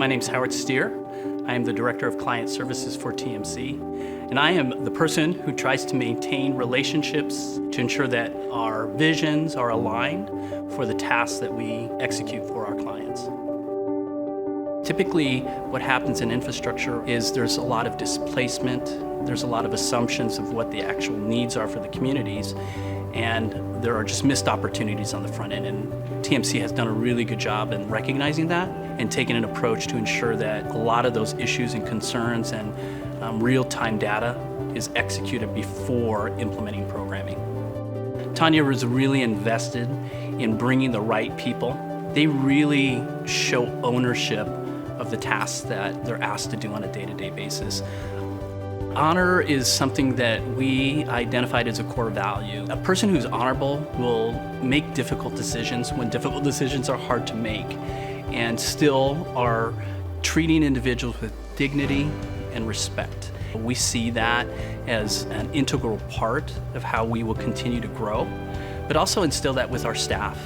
name's Howard Steer. I am the Director of Client Services for TMC, and I am the person who tries to maintain relationships to ensure that our visions are aligned for the tasks that we execute for our clients. Typically, what happens in infrastructure is there's a lot of displacement, there's a lot of assumptions of what the actual needs are for the communities, and there are just missed opportunities on the front end. And TMC has done a really good job in recognizing that and taking an approach to ensure that a lot of those issues and concerns and real-time data is executed before implementing programming. Tanya was really invested in bringing the right people. They really show ownership of the tasks that they're asked to do on a day-to-day basis. Honor is something that we identified as a core value. A person who's honorable will make difficult decisions when difficult decisions are hard to make, and still are treating individuals with dignity and respect. We see that as an integral part of how we will continue to grow, but also instill that with our staff.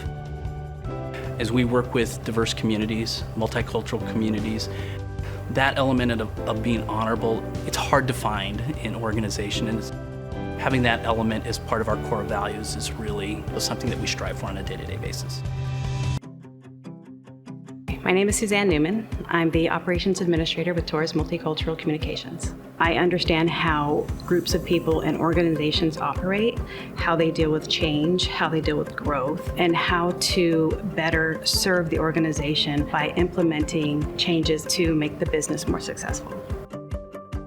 As we work with diverse communities, multicultural communities, that element of being honorable, it's hard to find in organization, and having that element as part of our core values is really something that we strive for on a day-to-day basis. My name is Suzanne Newman. I'm the Operations Administrator with Torres Multicultural Communications. I understand how groups of people and organizations operate, how they deal with change, how they deal with growth, and how to better serve the organization by implementing changes to make the business more successful.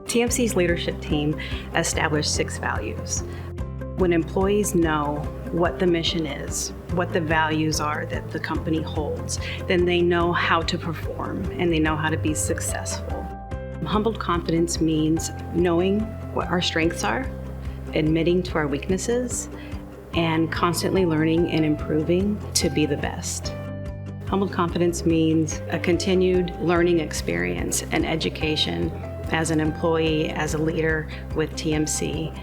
TMC's leadership team established 6 values. When employees know what the mission is, what the values are that the company holds, then they know how to perform and they know how to be successful. Humbled confidence means knowing what our strengths are, admitting to our weaknesses, and constantly learning and improving to be the best. Humbled confidence means a continued learning experience and education as an employee, as a leader with TMC.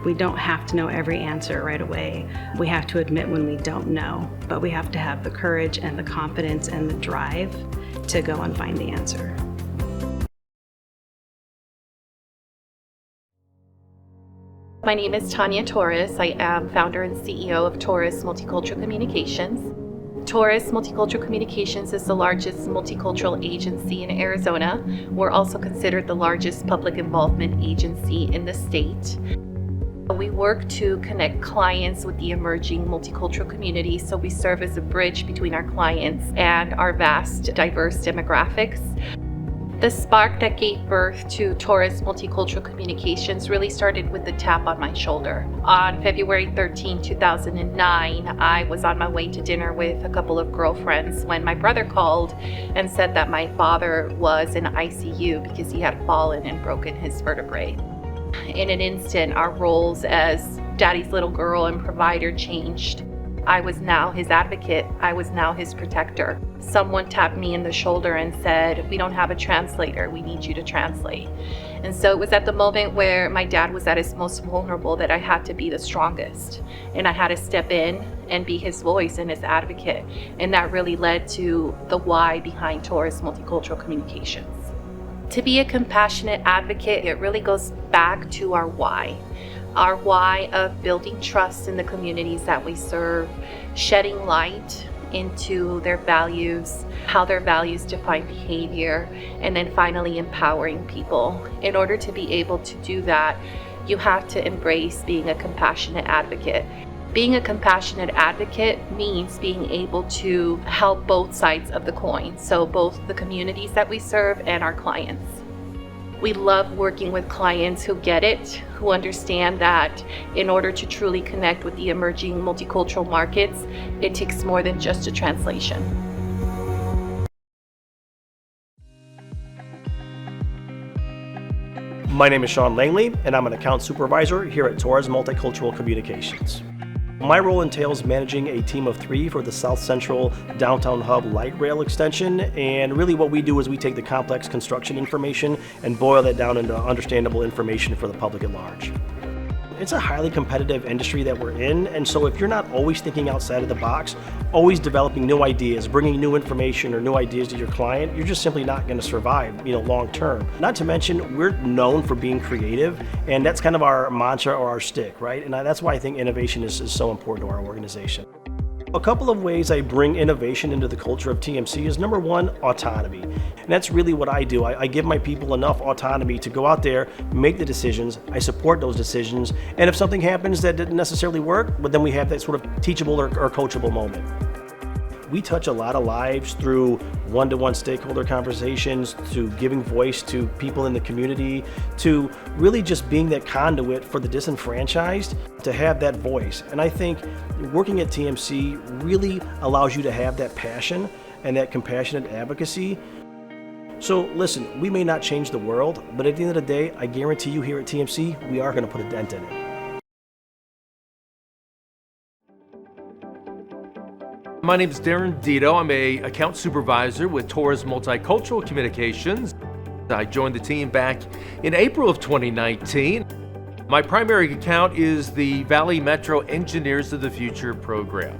We don't have to know every answer right away. We have to admit when we don't know, but we have to have the courage and the confidence and the drive to go and find the answer. My name is Tanya Torres. I am founder and CEO of Torres Multicultural Communications. Torres Multicultural Communications is the largest multicultural agency in Arizona. We're also considered the largest public involvement agency in the state. We work to connect clients with the emerging multicultural community, so we serve as a bridge between our clients and our vast, diverse demographics. The spark that gave birth to Torres Multicultural Communications really started with the tap on my shoulder. On February 13, 2009, I was on my way to dinner with a couple of girlfriends when my brother called and said that my father was in ICU because he had fallen and broken his vertebrae. In an instant, our roles as daddy's little girl and provider changed. I was now his advocate. I was now his protector. Someone tapped me in the shoulder and said, "We don't have a translator. We need you to translate." And so it was at the moment where my dad was at his most vulnerable that I had to be the strongest. And I had to step in and be his voice and his advocate. And that really led to the why behind Torres Multicultural Communications. To be a compassionate advocate, it really goes back to our why. Our why of building trust in the communities that we serve, shedding light into their values, how their values define behavior, and then finally empowering people. In order to be able to do that, you have to embrace being a compassionate advocate. Being a compassionate advocate means being able to help both sides of the coin, so both the communities that we serve and our clients. We love working with clients who get it, who understand that in order to truly connect with the emerging multicultural markets, it takes more than just a translation. My name is Sean Langley, and I'm an account supervisor here at Torres Multicultural Communications. My role entails managing a team of 3 for the South Central Downtown Hub Light Rail Extension, and really what we do is we take the complex construction information and boil that down into understandable information for the public at large. It's a highly competitive industry that we're in, and so if you're not always thinking outside of the box, always developing new ideas, bringing new information or new ideas to your client, you're just simply not going to survive, long term. Not to mention, we're known for being creative, and that's kind of our mantra or our stick, right? And that's why I think innovation is so important to our organization. A couple of ways I bring innovation into the culture of TMC is number one, autonomy. And that's really what I do. I give my people enough autonomy to go out there, make the decisions, I support those decisions, and if something happens that didn't necessarily work, well, then we have that sort of teachable or coachable moment. We touch a lot of lives through one-to-one stakeholder conversations, to giving voice to people in the community, to really just being that conduit for the disenfranchised to have that voice. And I think working at TMC really allows you to have that passion and that compassionate advocacy. So listen, we may not change the world, but at the end of the day, I guarantee you here at TMC, we are going to put a dent in it. My name is Darren Dido. I'm an account supervisor with Torres Multicultural Communications. I joined the team back in April of 2019. My primary account is the Valley Metro Engineers of the Future program.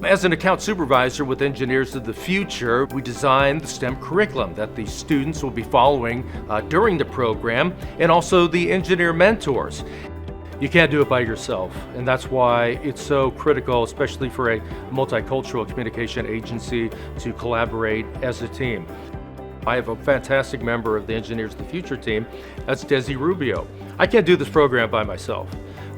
As an account supervisor with Engineers of the Future, we designed the STEM curriculum that the students will be following during the program, and also the engineer mentors. You can't do it by yourself, and that's why it's so critical, especially for a multicultural communication agency, to collaborate as a team. I have a fantastic member of the Engineers of the Future team, that's Desi Rubio. I can't do this program by myself.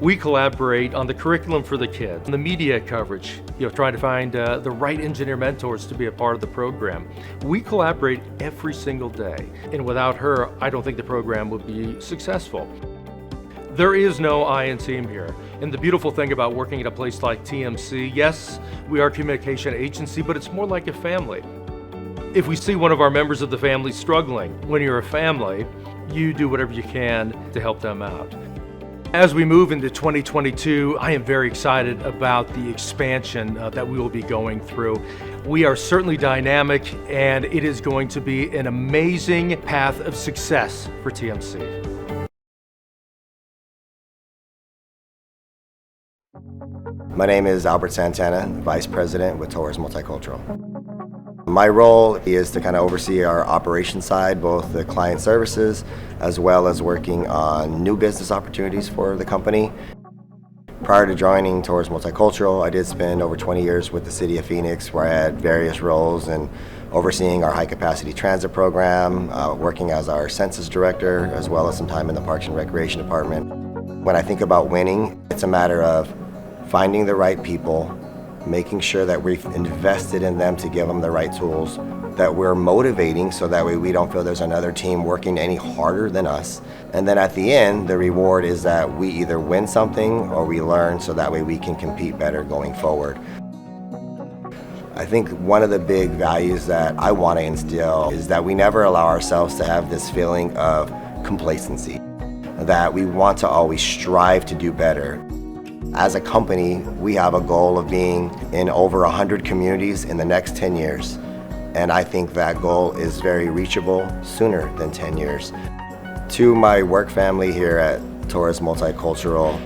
We collaborate on the curriculum for the kids, the media coverage, trying to find the right engineer mentors to be a part of the program. We collaborate every single day, and without her, I don't think the program would be successful. There is no I in team here. And the beautiful thing about working at a place like TMC, yes, we are a communication agency, but it's more like a family. If we see one of our members of the family struggling, when you're a family, you do whatever you can to help them out. As we move into 2022, I am very excited about the expansion that we will be going through. We are certainly dynamic, and it is going to be an amazing path of success for TMC. My name is Albert Santana, Vice President with Torres Multicultural. My role is to kind of oversee our operations side, both the client services, as well as working on new business opportunities for the company. Prior to joining Torres Multicultural, I did spend over 20 years with the City of Phoenix, where I had various roles in overseeing our high-capacity transit program, working as our census director, as well as some time in the Parks and Recreation Department. When I think about winning, it's a matter of finding the right people, making sure that we've invested in them to give them the right tools, that we're motivating so that way we don't feel there's another team working any harder than us. And then at the end, the reward is that we either win something or we learn so that way we can compete better going forward. I think one of the big values that I want to instill is that we never allow ourselves to have this feeling of complacency, that we want to always strive to do better. As a company, we have a goal of being in over 100 communities in the next 10 years. And I think that goal is very reachable sooner than 10 years. To my work family here at Torres Multicultural,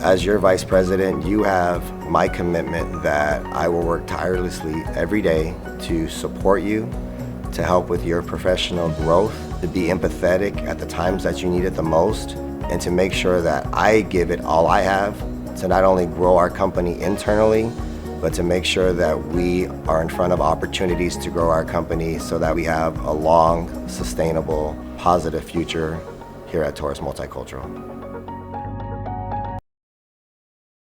as your Vice President, you have my commitment that I will work tirelessly every day to support you, to help with your professional growth, to be empathetic at the times that you need it the most, and to make sure that I give it all I have to not only grow our company internally, but to make sure that we are in front of opportunities to grow our company so that we have a long, sustainable, positive future here at Torres Multicultural.